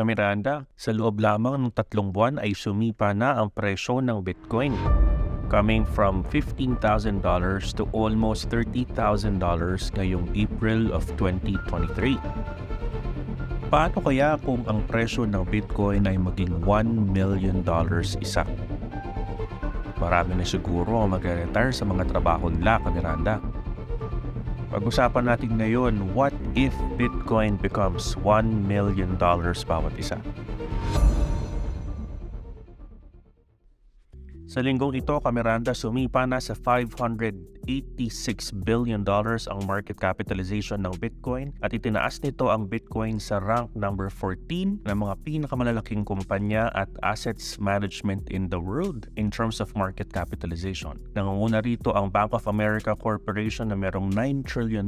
Miranda, sa loob lamang ng 3 buwan ay sumipa na ang presyo ng Bitcoin. Coming from $15,000 to almost $30,000 ngayong April of 2023. Paano kaya kung ang presyo ng Bitcoin ay maging $1 million isa? Marami na siguro ang mag-retire sa mga trabaho nila, Miranda. Pag-usapan natin ngayon, what if Bitcoin becomes $1 million bawat isa? Sa linggong ito, Miranda, sumipa na sa $586 billion ang market capitalization ng Bitcoin at itinaas nito ang Bitcoin sa rank number 14 ng mga pinakamalalaking kumpanya at assets management in the world in terms of market capitalization. Nangunguna rito ang Bank of America Corporation na merong $9 trillion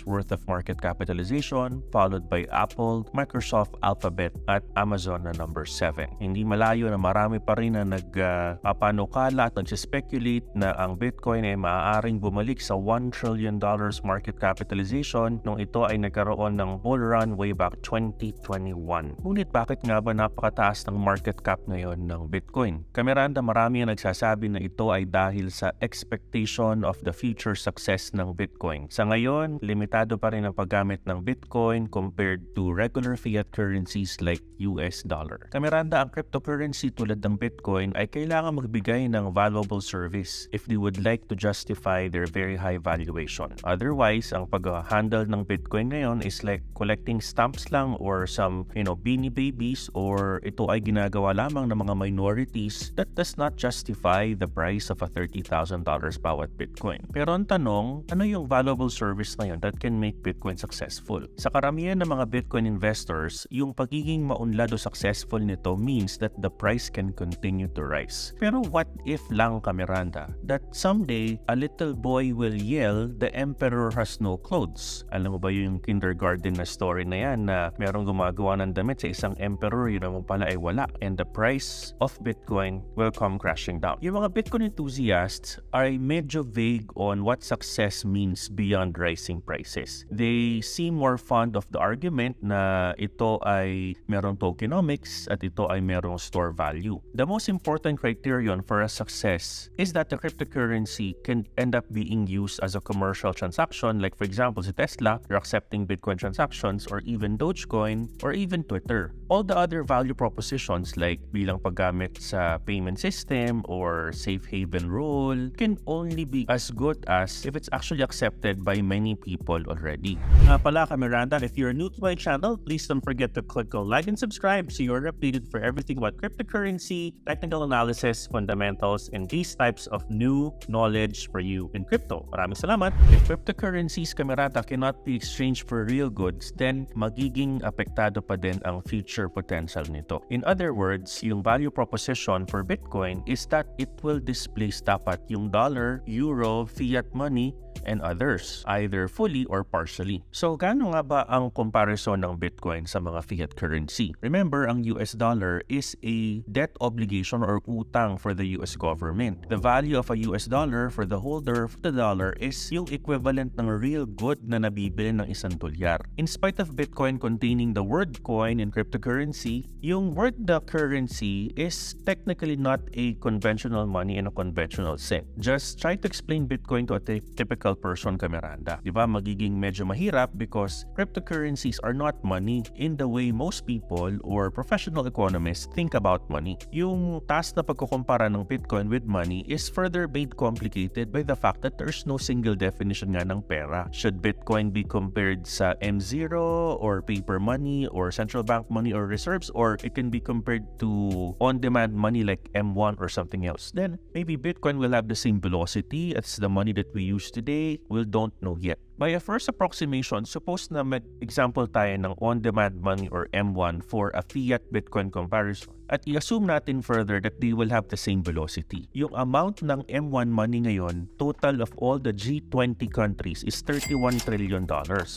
worth of market capitalization, followed by Apple, Microsoft, Alphabet at Amazon na number 7. Hindi malayo na marami pa rin na nagpapanukala at nagsispekulate na ang Bitcoin ay maaaring bumalik sa $1 trillion market capitalization nung ito ay nagkaroon ng bull run way back 2021. Ngunit bakit nga ba napakataas ng market cap ngayon ng Bitcoin? Miranda, marami ang nagsasabi na ito ay dahil sa expectation of the future success ng Bitcoin. Sa ngayon, limitado pa rin ang paggamit ng Bitcoin compared to regular fiat currencies like US dollar. Miranda, ang cryptocurrency tulad ng Bitcoin ay kailangan magbigay ng valuable service if they would like to justify their very high valuation. Otherwise, ang pag-handle ng Bitcoin ngayon is like collecting stamps lang or some, beanie babies, or ito ay ginagawa lamang ng mga minorities that does not justify the price of a $30,000 bawat Bitcoin. Pero ang tanong, ano yung valuable service ngayon that can make Bitcoin successful? Sa karamihan ng mga Bitcoin investors, yung pagiging maunlad o successful nito means that the price can continue to rise. Pero what if lang, Miranda, that someday a little boy will yell, "The emperor has no clothes"? Alam mo ba yung kindergarten na story na yan na merong gumagawa ng damit sa isang emperor, yun naman pala ay wala, and the price of Bitcoin will come crashing down. Yung mga Bitcoin enthusiasts ay medyo vague on what success means beyond rising prices. They seem more fond of the argument na ito ay merong tokenomics at ito ay merong store value. The most important criterion for a success is that the cryptocurrency can end up being used as a commercial transaction, like for example si Tesla, you're accepting Bitcoin transactions, or even Dogecoin, or even Twitter. All the other value propositions like bilang paggamit sa payment system or safe haven role can only be as good as if it's actually accepted by many people already. Nga pala, Miranda, if you're new to my channel, please don't forget to click on like and subscribe so you're updated for everything about cryptocurrency, technical analysis, fundamentals, and these types of new knowledge for you in crypto. Maraming salamat. If cryptocurrencies, Miranda, cannot be exchanged for real goods, then magiging apektado pa din ang future potential nito. In other words, yung value proposition for Bitcoin is that it will displace dapat yung dollar, euro, fiat money, and others, either fully or partially. So, gaano nga ba ang comparison ng Bitcoin sa mga fiat currency? Remember, ang US dollar is a debt obligation or utang for the US government. The value of a US dollar for the holder of the dollar is yung equivalent ng real good na nabibili ng $1. In spite of Bitcoin containing the word coin in cryptocurrency, yung word the currency is technically not a conventional money in a conventional sense. Just try to explain Bitcoin to a typical person, Miranda. Diba, magiging medyo mahirap because cryptocurrencies are not money in the way most people or professional economists think about money. Yung task na pagkukumpara ng Bitcoin with money is further made complicated by the fact that there's no single definition nga ng pera. Should Bitcoin be compared sa M0 or paper money or central bank money or reserves, or it can be compared to on-demand money like M1 or something else? Then maybe Bitcoin will have the same velocity as the money that we use today. We don't know yet. By a first approximation, suppose na mag-example tayo ng on-demand money or M1 for a fiat Bitcoin comparison. At i-assume natin further that they will have the same velocity. Yung amount ng M1 money ngayon, total of all the G20 countries is $31 trillion,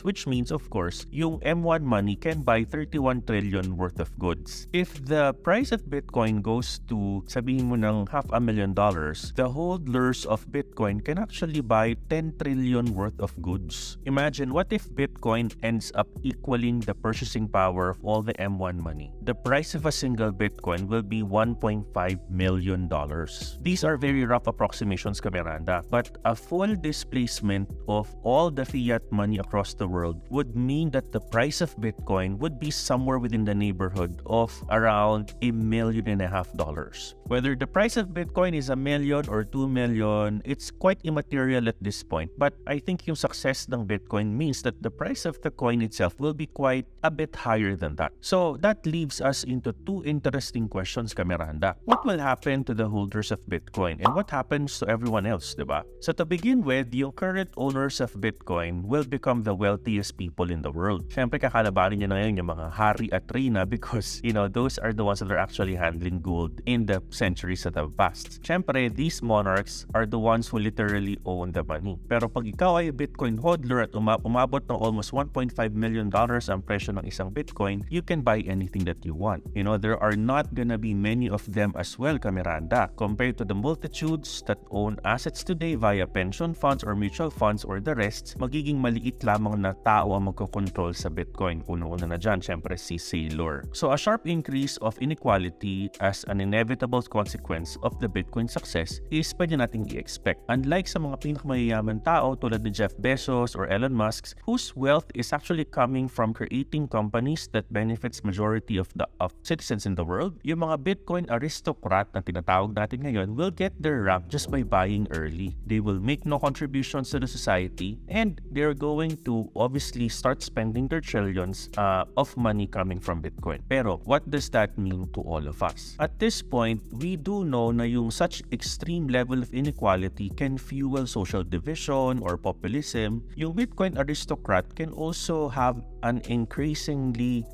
which means of course, yung M1 money can buy 31 trillion worth of goods. If the price of Bitcoin goes to, sabihin mo ng $500,000, the holders of Bitcoin can actually buy 10 trillion worth of goods. multitudes. Imagine, what if Bitcoin ends up equaling the purchasing power of all the M1 money? The price of a single Bitcoin will be $1.5 million. These are very rough approximations, Miranda, but a full displacement of all the fiat money across the world would mean that the price of Bitcoin would be somewhere within the neighborhood of around $1.5 million. Whether the price of Bitcoin is $1 million or $2 million, it's quite immaterial at this point. But I think yung success ng Bitcoin means that the price of the coin itself will be quite a bit higher than that. So that leaves us into two interesting questions, Miranda. What will happen to the holders of Bitcoin and what happens to everyone else, diba? So to begin with, yung current owners of Bitcoin will become the wealthiest people in the world. Siyempre, kakalabanin niya na ngayon yung mga hari at reyna because, those are the ones that are actually handling gold in the centuries that have passed. Siyempre, these monarchs are the ones who literally own the money. Pero pag ikaw ay Bitcoin hodler at umabot ng almost $1.5 million ang presyo ng isang Bitcoin, you can buy anything that you want. There are not gonna be many of them as well, Miranda, compared to the multitudes that own assets today via pension funds or mutual funds or the rest. Magiging maliit lamang na tao ang magkocontrol sa Bitcoin. Una-una na dyan, syempre si Saylor. So a sharp increase of inequality as an inevitable consequence of the Bitcoin success is pwede nating i-expect. Unlike sa mga pinakamayayaman tao tulad ni Jeff Bezos or Elon Musk, whose wealth is actually coming from creating companies that benefits majority of citizens in the world, yung mga Bitcoin aristocrat na tinatawag natin ngayon will get their rank just by buying early. They will make no contributions to the society and they're going to obviously start spending their trillions of money coming from Bitcoin. Pero what does that mean to all of us? At this point, we do know na yung such extreme level of inequality can fuel social division or populism. Yung Bitcoin aristocrat can also have an increasingly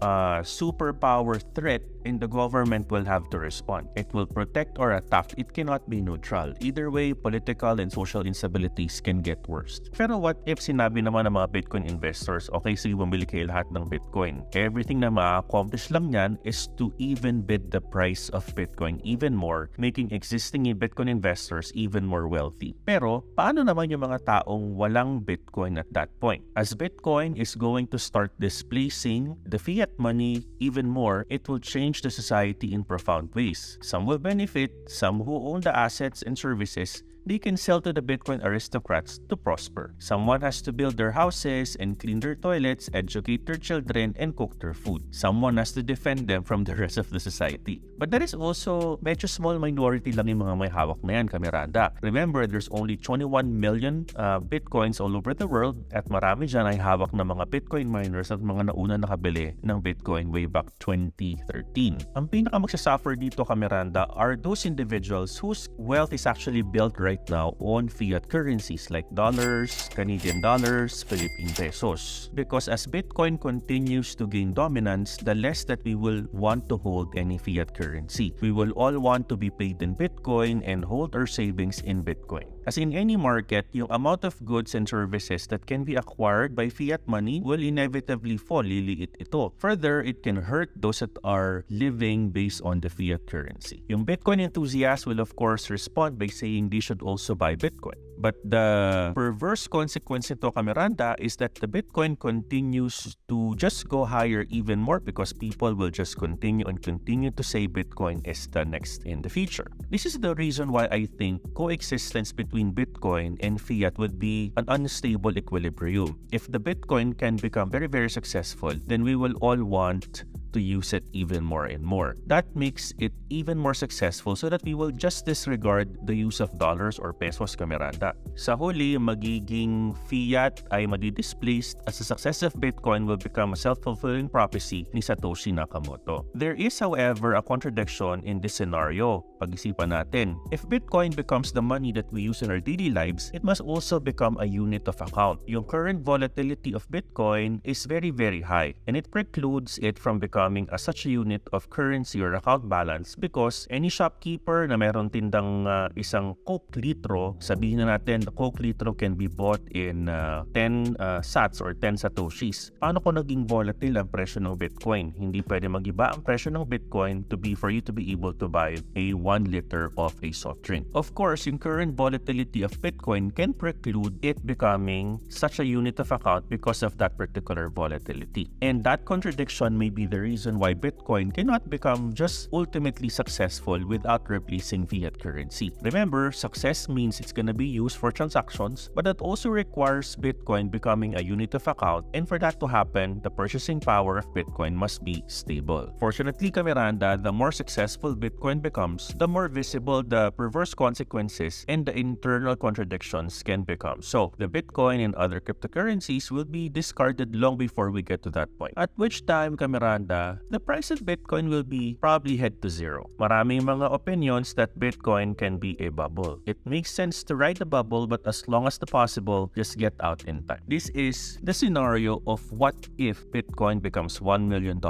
superpower threat and the government will have to respond. It will protect or attack. It cannot be neutral. Either way, political and social instabilities can get worse. Pero what if sinabi naman ng mga Bitcoin investors, okay, sige, bumili kayo lahat ng Bitcoin. Everything na ma-accomplish lang yan is to even bid the price of Bitcoin even more, making existing Bitcoin investors even more wealthy. Pero, paano naman yung mga taong walang Bitcoin at that point? As Bitcoin is going to start displacing the fiat money even more, it will change the society in profound ways. Some will benefit, some who own the assets and services they can sell to the Bitcoin aristocrats to prosper. Someone has to build their houses and clean their toilets, educate their children, and cook their food. Someone has to defend them from the rest of the society. But that is also medyo small minority lang yung mga may hawak na yan, Miranda. Remember, there's only 21 million Bitcoins all over the world at marami dyan ay hawak ng mga Bitcoin miners at mga nauna nakabili ng Bitcoin way back 2013. Ang pinaka magsasuffer dito, Miranda, are those individuals whose wealth is actually built right now on fiat currencies like dollars, Canadian dollars, Philippine pesos. Because as Bitcoin continues to gain dominance, the less that we will want to hold any fiat currency. We will all want to be paid in Bitcoin and hold our savings in Bitcoin. As in any market, yung amount of goods and services that can be acquired by fiat money will inevitably fall, liliit ito. Further, it can hurt those that are living based on the fiat currency. Yung Bitcoin enthusiasts will of course respond by saying they should also buy Bitcoin. But the perverse consequence nito, Miranda, is that the Bitcoin continues to just go higher even more because people will just continue to say Bitcoin is the next in the future. This is the reason why I think coexistence between Bitcoin and fiat would be an unstable equilibrium. If the Bitcoin can become very, very successful, then we will all want to use it even more and more. That makes it even more successful so that we will just disregard the use of dollars or pesos, Miranda. Sa huli, magiging fiat ay madi-displaced as the success of Bitcoin will become a self-fulfilling prophecy ni Satoshi Nakamoto. There is, however, a contradiction in this scenario. Pag-isipan natin, if Bitcoin becomes the money that we use in our daily lives, it must also become a unit of account. Yung current volatility of Bitcoin is very, very high and it precludes it from becoming becoming such a unit of currency or account balance because any shopkeeper na meron tindang isang Coke litro, sabihin na natin the Coke litro can be bought in 10 sats or 10 satoshis. Paano kung naging volatile ang presyo ng Bitcoin? Hindi pwede mag-iba ang presyo ng Bitcoin for you to be able to buy a 1 liter of a soft drink. Of course, yung current volatility of Bitcoin can preclude it becoming such a unit of account because of that particular volatility. And that contradiction may be the reason why Bitcoin cannot become just ultimately successful without replacing fiat currency. Remember, success means it's gonna be used for transactions, but that also requires Bitcoin becoming a unit of account, and for that to happen, the purchasing power of Bitcoin must be stable. Fortunately, Miranda, the more successful Bitcoin becomes, the more visible the perverse consequences and the internal contradictions can become. So, the Bitcoin and other cryptocurrencies will be discarded long before we get to that point. At which time, Miranda, the price of Bitcoin will be probably head to zero. Maraming mga opinions that Bitcoin can be a bubble. It makes sense to ride the bubble, but as long as possible, just get out in time. This is the scenario of what if Bitcoin becomes $1 million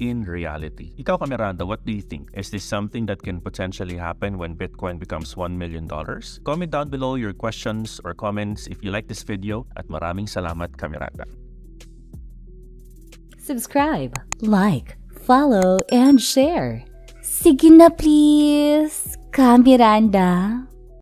in reality. Ikaw, Miranda, what do you think? Is this something that can potentially happen when Bitcoin becomes $1 million? Comment down below your questions or comments if you like this video, at maraming salamat, Miranda. Subscribe, like, follow, and share. Sige na please, Miranda.